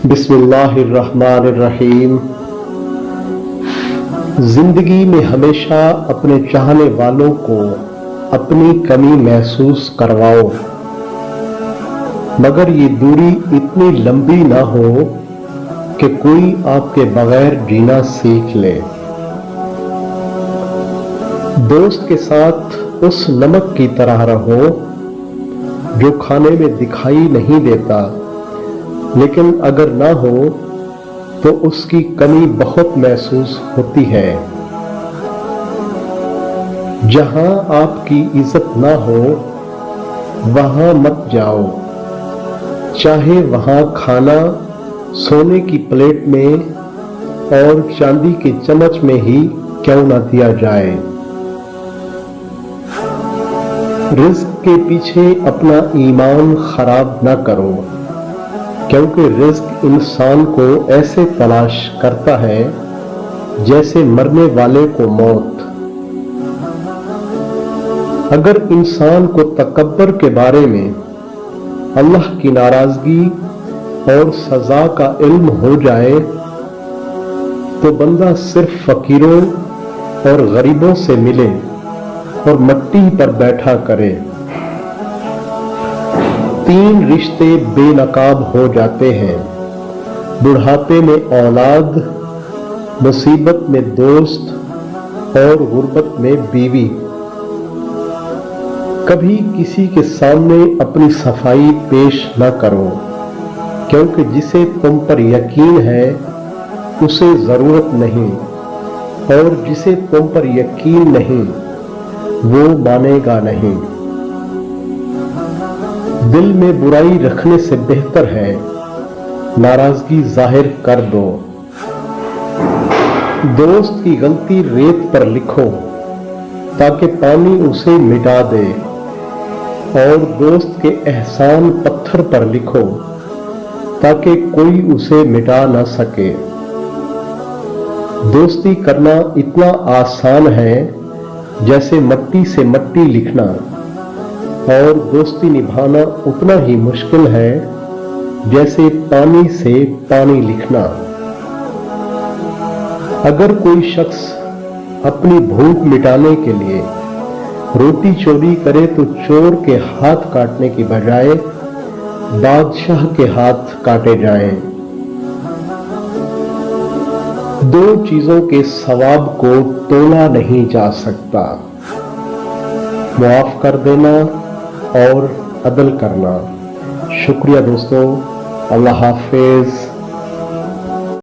बिस्मिल्लाहिर्रहमानिर्रहीम। जिंदगी में हमेशा अपने चाहने वालों को अपनी कमी महसूस करवाओ, मगर ये दूरी इतनी लंबी ना हो कि कोई आपके बगैर जीना सीख ले। दोस्त के साथ उस नमक की तरह रहो जो खाने में दिखाई नहीं देता, लेकिन अगर ना हो तो उसकी कमी बहुत महसूस होती है। जहां आपकी इज्जत ना हो वहां मत जाओ, चाहे वहां खाना सोने की प्लेट में और चांदी के चम्मच में ही क्यों ना दिया जाए। रिज्क के पीछे अपना ईमान खराब ना करो, क्योंकि रिज्क इंसान को ऐसे तलाश करता है जैसे मरने वाले को मौत। अगर इंसान को तकब्बर के बारे में अल्लाह की नाराजगी और सजा का इल्म हो जाए तो बंदा सिर्फ फकीरों और गरीबों से मिले और मट्टी पर बैठा करे। 3 रिश्ते बेनकाब हो जाते हैं, बुढ़ापे में औलाद, मुसीबत में दोस्त और गुर्बत में बीवी। कभी किसी के सामने अपनी सफाई पेश न करो, क्योंकि जिसे तुम पर यकीन है उसे जरूरत नहीं, और जिसे तुम पर यकीन नहीं वो मानेगा नहीं। दिल में बुराई रखने से बेहतर है नाराजगी जाहिर कर दो। दोस्त की गलती रेत पर लिखो ताकि पानी उसे मिटा दे, और दोस्त के एहसान पत्थर पर लिखो ताकि कोई उसे मिटा ना सके। दोस्ती करना इतना आसान है जैसे मट्टी से मट्टी लिखना, और दोस्ती निभाना उतना ही मुश्किल है जैसे पानी से पानी लिखना। अगर कोई शख्स अपनी भूख मिटाने के लिए रोटी चोरी करे तो चोर के हाथ काटने की बजाय बादशाह के हाथ काटे जाएं। 2 चीजों के सवाब को तोला नहीं जा सकता, मुआफ कर देना और अदल करना। शुक्रिया दोस्तों, अल्लाह हाफिज।